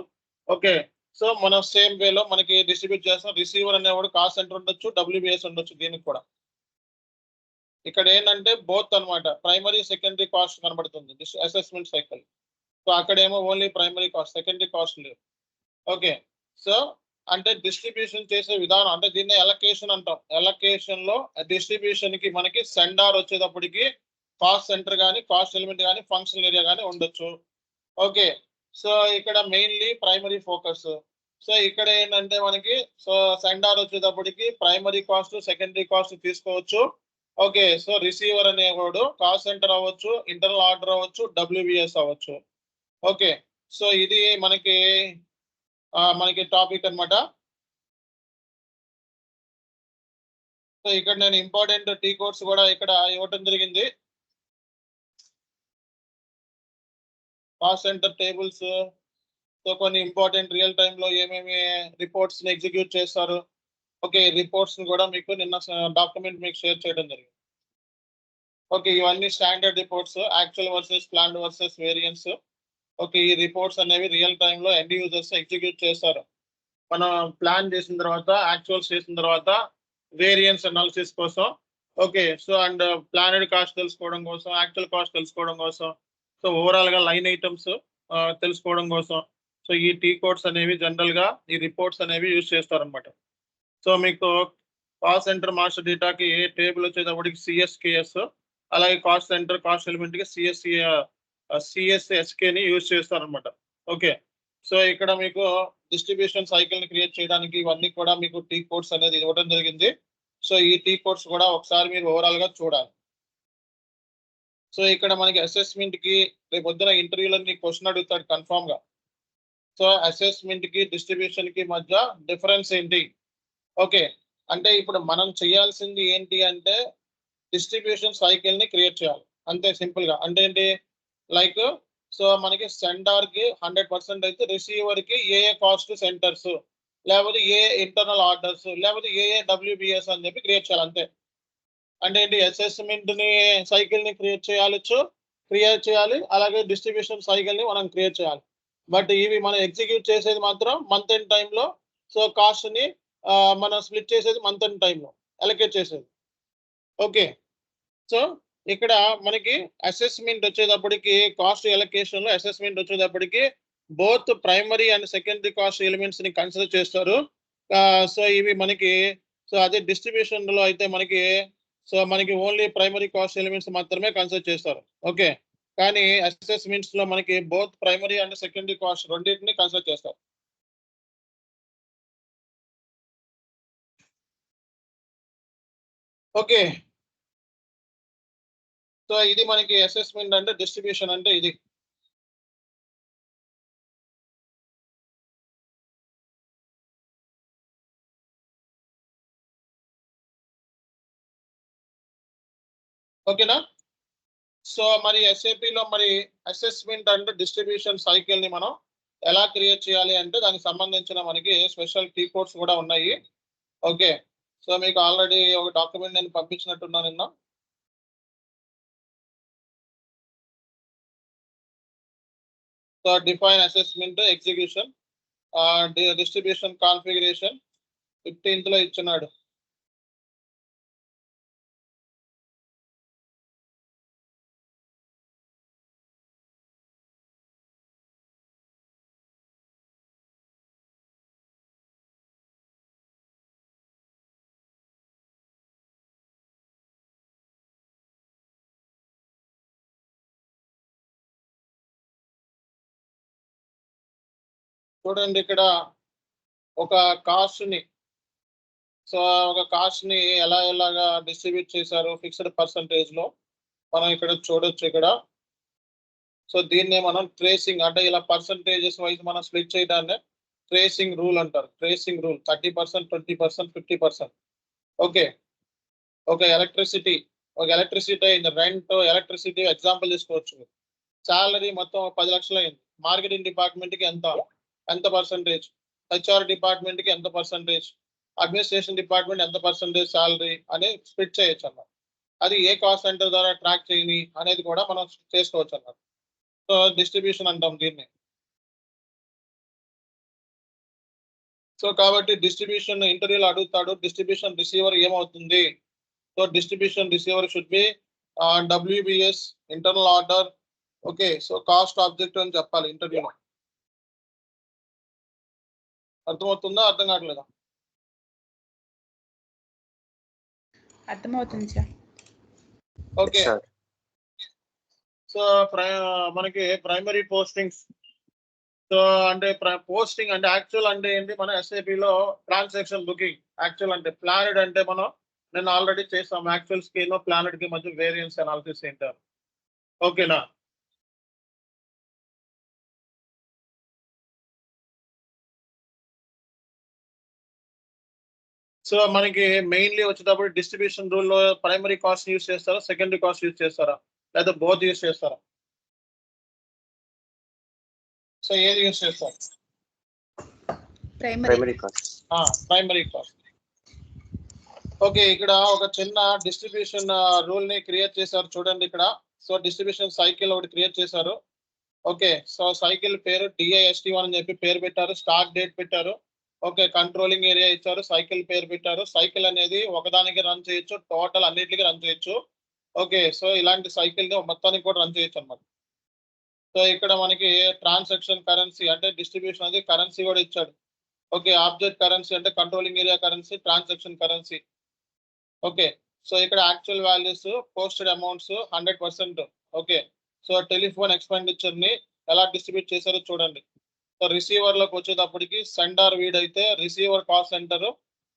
Okay, so మనం సేమ్ వేలో మనకి డిస్ట్రిబ్యూట్ చేస్తాం. రిసీవర్ అనేవాడు కాస్ట్ సెంటర్ ఉండొచ్చు, డబ్ల్యూబిఎస్ ఉండొచ్చు. దీనికి కూడా ఇక్కడ ఏంటంటే బోత్ అన్నమాట, ప్రైమరీ సెకండరీ కాస్ట్ కనబడుతుంది అసెస్మెంట్ సైకిల్. సో అక్కడేమో only primary cost, secondary cost లేవు. ఓకే, సో అంటే డిస్ట్రిబ్యూషన్ చేసే విధానం అంటే దీన్ని ఎలకేషన్ అంటాం. ఎలకేషన్ లో డిస్ట్రిబ్యూషన్ కి మనకి సెండార్ వచ్చేటప్పటికి కాస్ట్ సెంటర్ కానీ, కాస్ట్ ఎలిమెంట్ కానీ, ఫంక్షనల్ ఏరియా కానీ ఉండొచ్చు. ఓకే, సో ఇక్కడ మెయిన్లీ ప్రైమరీ ఫోకస్. సో ఇక్కడ ఏంటంటే మనకి సో సెండార్ వచ్చేటప్పటికి ప్రైమరీ కాస్ట్, సెకండరీ కాస్ట్ తీసుకోవచ్చు. ఓకే, సో రిసీవర్ అనేవాడు కాస్ట్ సెంటర్ అవ్వచ్చు, ఇంటర్నల్ ఆర్డర్ అవ్వచ్చు, డబ్ల్యూబిఎస్ అవ్వచ్చు. ఓకే, సో ఇది మనకి టాపిక్ అన్నమాట. సో ఇక్కడ నేను ఇంపార్టెంట్ టీ కోడ్స్ కూడా ఇక్కడ ఇవ్వటం జరిగింది. కాస్ట్ సెంటర్ టేబుల్స్, సో కొన్ని ఇంపార్టెంట్ రియల్ టైమ్ లో ఏమేమి రిపోర్ట్స్ ని ఎగ్జిక్యూట్ చేస్తారు. ఓకే, రిపోర్ట్స్ ని కూడా మీకు నిన్న డాక్యుమెంట్ మీకు షేర్ చేయడం జరిగింది. ఓకే, ఇవన్నీ standard reports, actual versus planned versus variance. Okay, ఈ రిపోర్ట్స్ అనేవి రియల్ టైమ్ లో ఎండ్ యూజర్స్ ఎగ్జిక్యూట్ చేస్తారు. మనం ప్లాన్ చేసిన తర్వాత, యాక్చువల్స్ చేసిన తర్వాత వేరియన్స్ అనాలిసిస్ కోసం. Okay, so and planned cost తెలుసుకోవడం కోసం, యాక్చువల్ కాస్ట్ తెలుసుకోవడం కోసం, సో ఓవరాల్ గా లైన్ ఐటమ్స్ తెలుసుకోవడం కోసం. సో ఈ టీ కోడ్స్ అనేవి జనరల్ గా ఈ రిపోర్ట్స్ అనేవి యూజ్ చేస్తారనమాట. సో మీకు కాస్ట్ సెంటర్ మాస్టర్ డేటాకి టేబుల్ వచ్చేటప్పటికి సిఎస్కేఎస్, అలాగే కాస్ట్ సెంటర్ కాస్ట్ ఎలిమెంట్ కి సిఎస్ఎస్కే ని యూజ్ చేస్తారనమాట. ఓకే, సో ఇక్కడ మీకు డిస్ట్రిబ్యూషన్ సైకిల్ ని క్రియేట్ చేయడానికి ఇవన్నీ కూడా మీకు టీ కోడ్స్ అనేది ఇవ్వడం జరిగింది. సో ఈ టీ కోడ్స్ కూడా ఒకసారి మీరు ఓవరాల్ గా చూడాలి. సో ఇక్కడ మనకి అసెస్మెంట్ కి రేపు పొద్దున ఇంటర్వ్యూలో క్వశ్చన్ అడుగుతాడు కన్ఫామ్ గా. సో అసెస్మెంట్ కి డిస్ట్రిబ్యూషన్ కి మధ్య డిఫరెన్స్ ఏంటి? ఓకే, అంటే ఇప్పుడు మనం చేయాల్సింది ఏంటి అంటే డిస్ట్రిబ్యూషన్ సైకిల్ ని క్రియేట్ చేయాలి, అంతే సింపుల్ గా. అంటే ఏంటి, లైక్ సో మనకి సెండార్ కి 100% అయితే రిసీవర్ కి ఏ కాస్ట్ సెంటర్స్, లేకపోతే ఏ ఇంటర్నల్ ఆర్డర్స్, లేకపోతే ఏ డబ్ల్యూబిఎస్ అని చెప్పి క్రియేట్ చేయాలి అంతే. అంటే ఏంటి, అసెస్మెంట్ ని సైకిల్ ని క్రియేట్ చేయాలి, అలాగే డిస్ట్రిబ్యూషన్ సైకిల్ ని మనం క్రియేట్ చేయాలి. బట్ ఇవి మనం ఎగ్జిక్యూట్ చేసేది మాత్రం మంత్ ఎండ్ టైంలో. సో కాస్ట్ ని మనం స్ప్లిట్ చేసేది మంత్ ఎండ్ టైంలో అలొకేట్ చేసేది. ఓకే, సో ఇక్కడ మనకి అసెస్మెంట్ వచ్చేటప్పటికి కాస్ట్ ఎలొకేషన్ లో అసెస్మెంట్ వచ్చేటప్పటికి both primary and secondary cost elements ని కన్సిడర్ చేస్తారు. సో ఇవి మనకి సో అదే డిస్ట్రిబ్యూషన్ లో అయితే మనకి ఓన్లీ ప్రైమరీ కాస్ట్ ఎలిమెంట్స్ మాత్రమే కన్సిడర్ చేస్తారు. ఓకే, కానీ అసెస్మెంట్స్ లో మనకి both primary and secondary cost రెండింటిని కన్సిడర్ చేస్తారు. ఓకే, సో ఇది మనకి అసెస్మెంట్ అంటే, డిస్ట్రిబ్యూషన్ అంటే ఇది. ఓకేనా? సో మరి ఎస్ఏపిలో మరి అసెస్మెంట్ అండ్ డిస్ట్రిబ్యూషన్ సైకిల్ ని మనం ఎలా క్రియేట్ చేయాలి అంటే దానికి సంబంధించిన మనకి స్పెషల్ టీ కోడ్స్ కూడా ఉన్నాయి. ఓకే, సో మీకు ఆల్రెడీ ఒక డాక్యుమెంట్ నేను పంపించినట్టున్నాను నిన్న. So define assessment execution, distribution configuration 15th లో ఇచ్చినాడు. చూడండి ఇక్కడ ఒక కాస్ట్ ని ఎలాగా డిస్ట్రిబ్యూట్ చేశారు ఫిక్స్డ్ పర్సంటేజ్ లో మనం ఇక్కడ చూడొచ్చు. ఇక్కడ సో దీన్నే మనం ట్రేసింగ్ అంటే ఇలా పర్సంటేజెస్ వైజ్ మనం స్ప్లిట్ చేయడాన్ని ట్రేసింగ్ రూల్ అంటారు. Tracing rule 30%, 20%, 50%. ఓకే, ఒక ఎలక్ట్రిసిటీ రెంట్ ఎలక్ట్రిసిటీ ఎగ్జాంపుల్ తీసుకోవచ్చు. సాలరీ మొత్తం 10 లక్షలు అయింది. మార్కెటింగ్ డిపార్ట్మెంట్ కి ఎంత పర్సంటేజ్, హెచ్ఆర్ డిపార్ట్మెంట్ కి ఎంత పర్సంటేజ్, అడ్మినిస్ట్రేషన్ డిపార్ట్మెంట్ ఎంత పర్సెంటేజ్ శాలరీ అని స్ప్లిట్ చేయొచ్చు అన్నమాట. అది ఏ కాస్ట్ సెంటర్ ద్వారా ట్రాక్ చేయని అనేది కూడా మనం చేసుకోవచ్చు అన్నమాట. సో డిస్ట్రిబ్యూషన్ అంటాం దీన్ని. సో కాబట్టి డిస్ట్రిబ్యూషన్ ఇంటర్వ్యూలో అడుగుతాడు, డిస్ట్రిబ్యూషన్ రిసీవర్ ఏమవుతుంది? So distribution receiver should be WBS internal order. Okay, so cost object అని చెప్పాలి ఇంటర్వ్యూలో. అర్థమవుతుందా, అర్థం కావట్లేదా? అర్థమవుతుంది సార్. ఓకే, సార్ సో మనకి ప్రైమరీ పోస్టింగ్స్. సో అంటే పోస్టింగ్ అంటే యాక్చువల్ అంటే ఏంటి? మన ఎస్ఐపిలో ట్రాన్సాక్షన్ బుకింగ్. యాక్చువల్ అంటే ప్లానెడ్ అంటే మనం నేను ఆల్రెడీ చేసాం. యాక్చువల్స్ కి ప్లానెడ్ కి మధ్య వేరియన్స్ అనాలిసిస్ ఏంటారు. ఓకేనా? సో మనకి మెయిన్లీ వచ్చేటప్పుడు డిస్ట్రిబ్యూషన్ రూల్లో ప్రైమరీ కాస్ట్ యూస్ చేస్తారా, సెకండరీ కాస్ట్ యూస్ చేస్తారా, లేదా బోత్ యూస్ చేస్తారా? సో ఏది యూస్ చేస్తారు? Primary cost. Primary cost. Okay, ఇక్కడ ఒక చిన్న డిస్ట్రిబ్యూషన్ రూల్ ని క్రియేట్ చేశారు చూడండి ఇక్కడ. సో డిస్ట్రిబ్యూషన్ సైకిల్ ఒకటి క్రియేట్ చేశారు. ఓకే, సో సైకిల్ పేరు DIST1 అని చెప్పి పేరు పెట్టారు. స్టార్ట్ డేట్ పెట్టారు. ఓకే, కంట్రోలింగ్ ఏరియా ఇచ్చారు. సైకిల్ పేరు పెట్టారు. సైకిల్ అనేది ఒకదానికి రన్ చేయొచ్చు, టోటల్ అన్నిటికీ రన్ చేయొచ్చు. ఓకే, సో ఇలాంటి సైకిల్ ని మొత్తానికి కూడా రన్ చేయొచ్చు అన్నమాట. సో ఇక్కడ మనకి ట్రాన్సాక్షన్ కరెన్సీ అంటే డిస్ట్రిబ్యూషన్ అనేది కరెన్సీ కూడా ఇచ్చాడు. ఓకే, ఆబ్జెక్ట్ కరెన్సీ అంటే controlling area currency, transaction currency. Okay, so ఇక్కడ actual values, posted amounts 100%. Okay, so telephone expenditure ని ఎలా డిస్ట్రిబ్యూట్ చేశారో చూడండి. సో రిసీవర్ లోకి వచ్చేటప్పటికి సెండర్ వీడైతే రిసీవర్ కాస్ట్ సెంటర్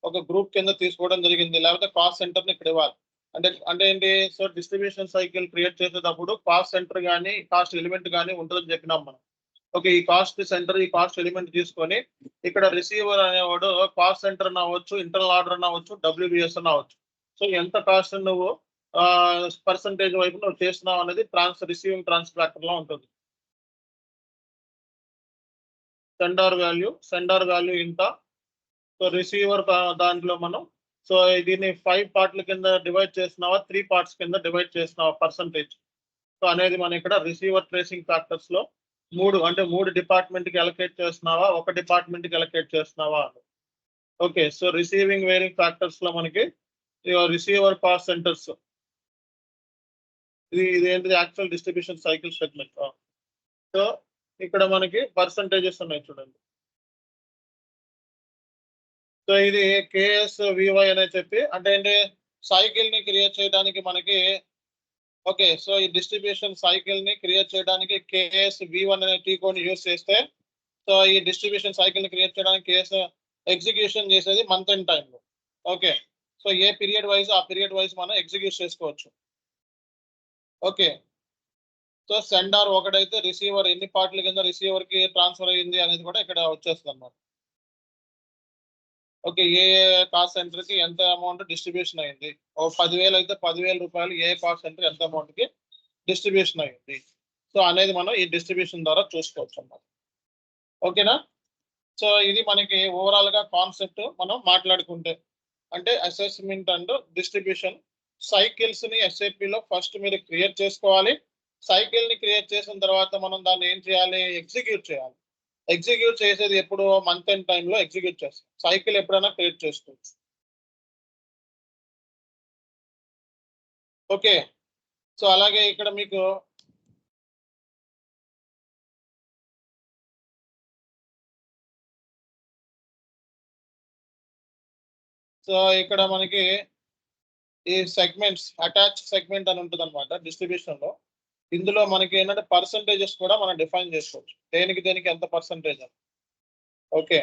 ఒక గ్రూప్ కింద తీసుకోవడం జరిగింది, లేకపోతే కాస్ట్ సెంటర్ ని ఇక్కడ ఇవ్వాలి. అంటే ఏంటి? సో డిస్ట్రిబ్యూషన్ సైకిల్ క్రియేట్ చేసేటప్పుడు కాస్ట్ సెంటర్ కానీ కాస్ట్ ఎలిమెంట్ కానీ ఉంటుందని చెప్పినాం మనం. ఓకే, ఈ కాస్ట్ సెంటర్, ఈ కాస్ట్ ఎలిమెంట్ తీసుకొని ఇక్కడ రిసీవర్ అనేవాడు కాస్ట్ సెంటర్ అని అవ్వచ్చు, ఇంటర్నల్ ఆర్డర్ అని అవ్వచ్చు, WBS అని అవ్వచ్చు. సో ఎంత కాస్ట్ నువ్వు పర్సంటేజ్ వైపు నువ్వు చేస్తున్నావు అనేది రిసీవింగ్ ట్రాన్స్ఫాక్టర్ లో ఉంటుంది. సెండర్ వాల్యూ ఇంత. సో రిసీవర్ దాంట్లో మనం సో దీన్ని 5 పార్ట్ల కింద డివైడ్ చేస్తున్నావా, 3 పార్ట్స్ కింద డివైడ్ చేస్తున్నావా పర్సంటేజ్. సో అనేది మనం ఇక్కడ రిసీవర్ ట్రేసింగ్ ఫ్యాక్టర్స్ లో 3 డిపార్ట్మెంట్ కి అలొకేట్ చేస్తున్నావా, ఒక డిపార్ట్మెంట్ కి అలొకేట్ చేస్తున్నావా. Okay, so receiving wearing factors లో మనకి రిసీవర్ కాస్ట్ సెంటర్స్ ఇది ఏంటిది? Actual distribution cycle segment. So ఇక్కడ మనకి పర్సంటేజెస్ ఉన్నాయి చూడండి. సో ఇది KSVY అనే చెప్పి అంటే ఏంటి? సైకిల్ ని క్రియేట్ చేయడానికి మనకి. ఓకే, సో ఈ డిస్ట్రిబ్యూషన్ సైకిల్ ని క్రియేట్ చేయడానికి KSV1 అనే టీ కోడ్ యూస్ చేస్తే, సో ఈ డిస్ట్రిబ్యూషన్ సైకిల్ ని క్రియేట్ చేయడానికి ఎగ్జిక్యూషన్ చేసేది మంత్ ఎండ్ టైం లో. Okay, so a period wise ఆ పీరియడ్ వైజ్ మనం ఎగ్జిక్యూట్ చేసుకోవచ్చు. ఓకే, సో సెండర్ ఒకటైతే రిసీవర్ ఎన్ని పార్ట్ల కింద రిసీవర్ కి ట్రాన్స్ఫర్ అయ్యింది అనేది కూడా ఇక్కడ వచ్చేస్తుంది అన్నమాట. ఓకే, ఏ కాస్ట్ సెంటర్ కి ఎంత అమౌంట్ డిస్ట్రిబ్యూషన్ అయింది. 10,000 అయితే 10,000 రూపాయలు ఏ కాస్ట్ సెంటర్ ఎంత అమౌంట్ కి డిస్ట్రిబ్యూషన్ అయింది. సో అనేది మనం ఈ డిస్ట్రిబ్యూషన్ ద్వారా చూసుకోవచ్చు అన్నమాట. ఓకేనా? సో ఇది మనకి ఓవరాల్ గా కాన్సెప్ట్ మనం మాట్లాడుకుంటే అంటే అసెస్మెంట్ అండ్ డిస్ట్రిబ్యూషన్ సైకిల్స్ ని SAP లో ఫస్ట్ మీరు క్రియేట్ చేసుకోవాలి. సైకిల్ ని క్రియేట్ చేసిన తర్వాత మనం దాన్ని ఏం చేయాలి? ఎగ్జిక్యూట్ చేయాలి. ఎగ్జిక్యూట్ చేసేది ఎప్పుడు? మంత్ ఎండ్ టైంలో ఎగ్జిక్యూట్ చేస్తాం. సైకిల్ ఎప్పుడైనా క్రియేట్ చేసుకోవచ్చు. ఓకే, సో అలాగే ఇక్కడ మీకు సో ఇక్కడ మనకి ఈ సెగ్మెంట్స్ అటాచ్ సెగ్మెంట్ అని ఉంటుంది అనమాట డిస్ట్రిబ్యూషన్ లో. ఇందులో మనకి ఏంటంటే పర్సంటేజెస్ కూడా మనం డిఫైన్ చేసుకోవచ్చు, దేనికి ఎంత పర్సంటేజ్ అని. Okay,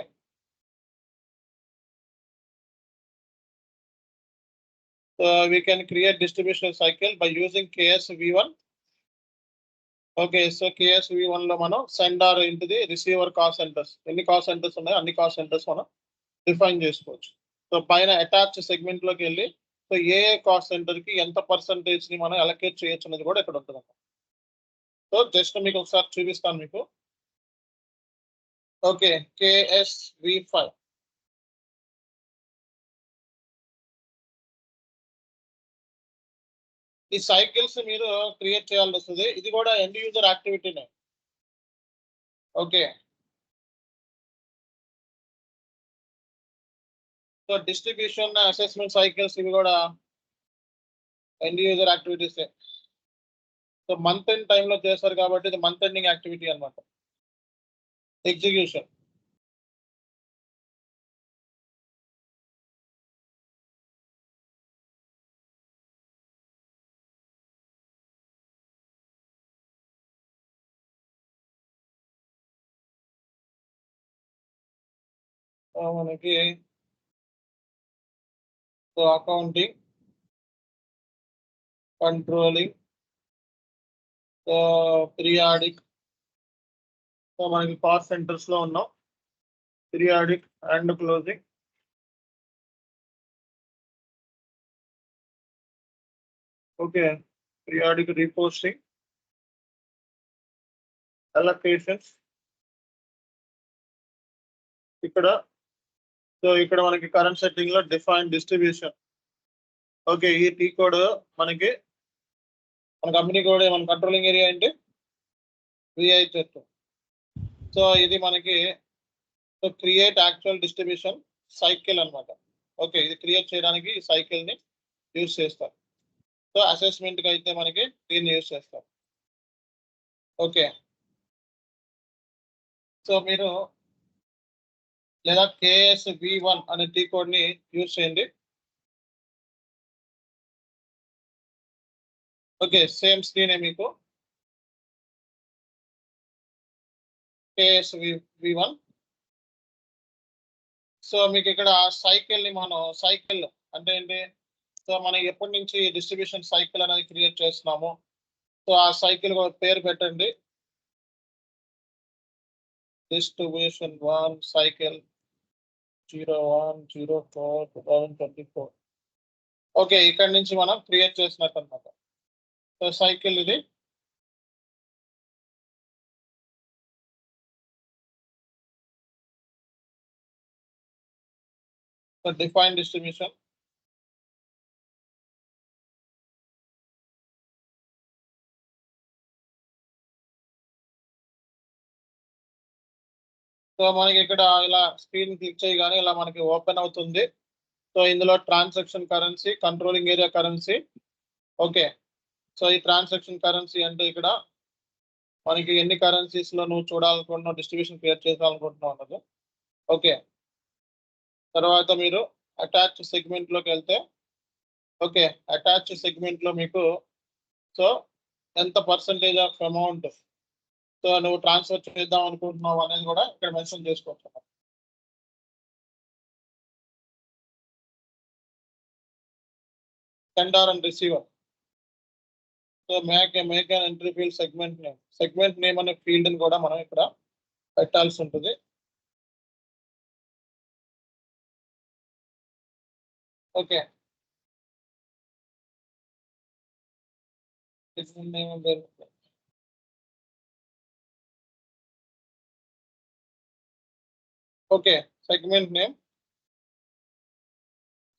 so we can create distribution cycle by using KSV1. Okay, so KSV1 లో మనం సెండర్ ఇంటిది రిసీవర్ కాస్ట్ సెంటర్స్ ఎన్ని కాస్ట్ సెంటర్స్ ఉన్నాయో అన్ని కాస్ట్ సెంటర్స్ మనం డిఫైన్ చేసుకోవచ్చు. సో పైన అటాచ్ సెగ్మెంట్ లోకి వెళ్ళి సో ఏ కాస్ట్ సెంటర్ కి ఎంత పర్సంటేజ్ ని మనం అలొకేట్ చేయొచ్చు అనేది కూడా ఇక్కడ ఉంటుంది. సో జస్ట్ మీకు ఒకసారి చూపిస్తాను మీకు. ఓకే, KSV5 ఈ సైకిల్స్ మీరు క్రియేట్ చేయాల్సి వస్తుంది. ఇది కూడా ఎండ్ యూజర్ యాక్టివిటీనే. Okay, so distribution assessment cycles ఇవి కూడా end user activities. So month end టైంలో చేస్తారు కాబట్టి ఇది మంత్ ఎండింగ్ యాక్టివిటీ అన్నమాట. ఎగ్జిక్యూషన్ మనకి so accounting, controlling, so periodic, so మనకి కాస్ట్ సెంటర్స్ లో ఉన్నాం. Periodic and closing, okay, periodic reposting, allocations. ఇక్కడ సో ఇక్కడ మనకి కరెంట్ సెట్టింగ్ లో డిఫైన్ డిస్ట్రిబ్యూషన్. ఓకే, ఈ టీ కోడ్ మనకి మన కంపెనీ కోడ్ మన కంట్రోలింగ్ ఏరియా ఏంటి విఐ చెట్టు. సో ఇది మనకి so create actual distribution cycle అన్నమాట. ఓకే, ఇది క్రియేట్ చేయడానికి ఈ సైకిల్ ని యూజ్ చేస్తారు. సో అసెస్మెంట్ కి అయితే మనకి దీన్ని యూజ్ చేస్తారు. ఓకే, సో మీరు లేదా KSV1 అనే టీ కోడ్ ని యూజ్ చేయండి. ఓకే, సేమ్ స్క్రీన్ మీకు KSV1. సో మీకు ఇక్కడ సైకిల్ ని మనం సైకిల్ అంటే ఏంటి, సో మనం ఎప్పటి నుంచి డిస్ట్రిబ్యూషన్ సైకిల్ అనేది క్రియేట్ చేస్తున్నాము. సో ఆ సైకిల్ పేరు పెట్టండి, డిస్ట్రిబ్యూషన్ 1 సైకిల్ 01/04/2024. ఓకే, ఇక్కడ నుంచి మనం క్రియేట్ చేసినట్టు అనమాట. సో సైకిల్ ఇది. So define distribution. సో మనకి ఇక్కడ ఇలా స్క్రీన్ క్లిక్ చేయగానే ఇలా మనకి ఓపెన్ అవుతుంది. సో ఇందులో transaction currency, controlling area currency. Okay, so ఈ ట్రాన్సాక్షన్ కరెన్సీ అంటే ఇక్కడ మనకి ఎన్ని కరెన్సీస్ లో నువ్వు చూడాలనుకుంటున్నావు, డిస్ట్రిబ్యూషన్ క్రియేట్ చేయాలనుకుంటున్నావు అన్నది. ఓకే, తర్వాత మీరు అటాచ్ సెగ్మెంట్ లోకి వెళ్తే, ఓకే, అటాచ్ సెగ్మెంట్ లో మీకు సో ఎంత పర్సంటేజ్ ఆఫ్ అమౌంట్ సో నువ్వు ట్రాన్స్ఫర్ చేద్దాం అనుకుంటున్నావు అనేది కూడా ఇక్కడ మెన్షన్ చేసుకోవచ్చు. Sender and receiver. So make and entry field segment name అనే ఫీల్డ్ ని కూడా మనం ఇక్కడ పెట్టాల్సి ఉంటుంది. Okay, okay, segment name.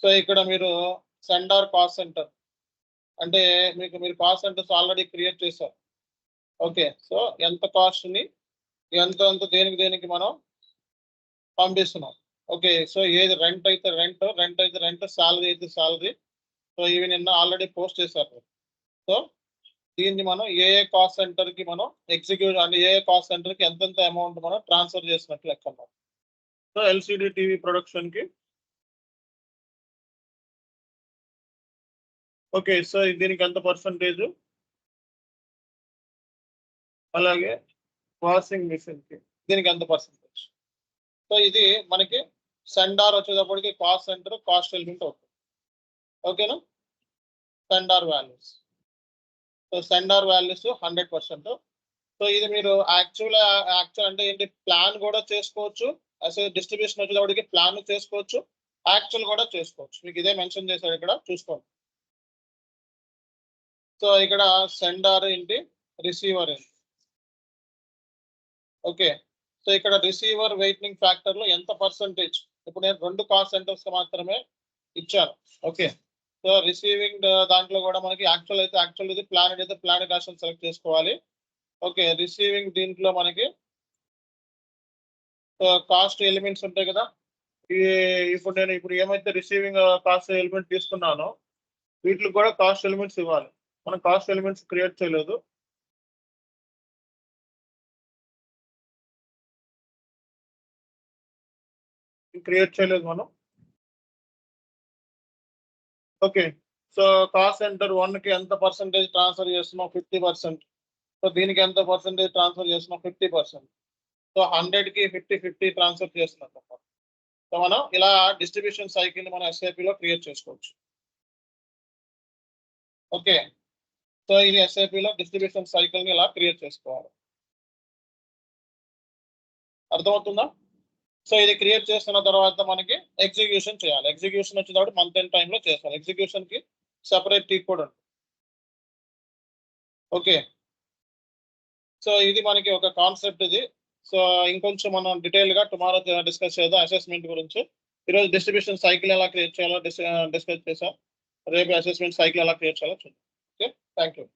So ఇక్కడ మీరు సెండర్ కాస్ట్ సెంటర్ అంటే మీరు కాస్ట్ సెంటర్స్ ఆల్రెడీ క్రియేట్ చేశారు. ఓకే, సో ఎంత కాస్ట్ ని ఎంత దేనికి మనం పంపిస్తున్నాం. ఓకే, సో ఏది రెంట్ అయితే రెంట్, సాలరీ అయితే సాలరీ. సో ఇవి నిన్న ఆల్రెడీ పోస్ట్ చేశారు. సో దీన్ని మనం ఏ కాస్ట్ సెంటర్ కి మనం ఎగ్జిక్యూట్ అంటే ఏ కాస్ట్ సెంటర్ కి ఎంతెంత అమౌంట్ మనం ట్రాన్స్ఫర్ చేసినట్లు లెక్క. సో LCD టీవీ ప్రొడక్షన్ కి ఓకే, సో దీనికి ఎంత పర్సంటేజ్, అలాగే వాషింగ్ మిషన్ కి దీనికి ఎంత పర్సంటేజ్. సో ఇది మనకి సెండార్ వచ్చేటప్పటికి కాస్ట్ సెంటర్ కాస్ట్ ఎలిమెంట్ అవుతుంది. ఓకేనా, sender values. So sender values 100%. So ఇది మీరు యాక్చువల్ అంటే ఏంటి, ప్లాన్ కూడా చేసుకోవచ్చు. అసలు డిస్ట్రిబ్యూషన్ వచ్చేటప్పటికి ప్లాన్ చేసుకోవచ్చు, యాక్చువల్ కూడా చేసుకోవచ్చు. మీకు ఇదే మెన్షన్ చేశారు ఇక్కడ, చూసుకోండి. సో ఇక్కడ సెండర్ ఏంటి, రిసీవర్ ఏంటి. ఓకే, సో ఇక్కడ రిసీవర్ వెయిటింగ్ ఫ్యాక్టర్ లో ఎంత పర్సంటేజ్, ఇప్పుడు నేను 2 కాస్ట్ సెంటర్స్ మాత్రమే ఇచ్చాను. ఓకే, సో సో రిసీవింగ్ దాంట్లో కూడా మనకి యాక్చువల్ అయితే యాక్చువల్ ఇది, ప్లాన్ అయితే ప్లాన్ కాస్ట్ సెలెక్ట్ చేసుకోవాలి. ఓకే, రిసీవింగ్ దీంట్లో మనకి కాస్ట్ ఎలిమెంట్స్ ఉంటాయి కదా. ఇప్పుడు నేను ఏమైతే రిసీవింగ్ కాస్ట్ ఎలిమెంట్ తీసుకున్నానో వీటికి కూడా కాస్ట్ ఎలిమెంట్స్ ఇవ్వాలి. మనం కాస్ట్ ఎలిమెంట్స్ క్రియేట్ చేయలేదు. మనం. ఓకే, సో కాస్ట్ సెంటర్ 1 కి ఎంత పర్సెంటేజ్ ట్రాన్స్ఫర్ చేస్తున్నాం? 50%. సో దీనికి ఎంత పర్సెంటేజ్ ట్రాన్స్ఫర్ చేస్తున్నాం? 50%. సో 100 కి 50 ట్రాన్స్ఫర్ చేస్తున్నాం. సో మనం ఇలా డిస్ట్రిబ్యూషన్ సైకిల్ మన SAP లో క్రియేట్ చేసుకోవచ్చు. ఓకే, సో ఇది SAP లో డిస్ట్రిబ్యూషన్ సైకిల్ ని ఇలా క్రియేట్ చేసుకోవాలి. అర్థమవుతుందా? సో ఇది క్రియేట్ చేస్తున్న తర్వాత మనకి ఎగ్జిక్యూషన్ చేయాలి. ఎగ్జిక్యూషన్ వచ్చిన తర్వాత మంత్ ఎండ్ టైంలో చేస్తాం. ఎగ్జిక్యూషన్ కి సెపరేట్ టీ కోడ్ ఉంటుంది. ఓకే, సో ఇది మనకి ఒక కాన్సెప్ట్ ఇది. సో ఇంకొంచెం మనం డీటెయిల్ గా టుమారో డిస్కస్ చేద్దాం అసెస్మెంట్ గురించి. ఈరోజు డిస్ట్రిబ్యూషన్ సైకిల్ ఎలా క్రియేట్ చేయాలో డిస్కస్ చేసాం. రేపు అసెస్మెంట్ సైకిల్ ఎలా క్రియేట్ చేయాలో చూద్దాం. Okay, thank you.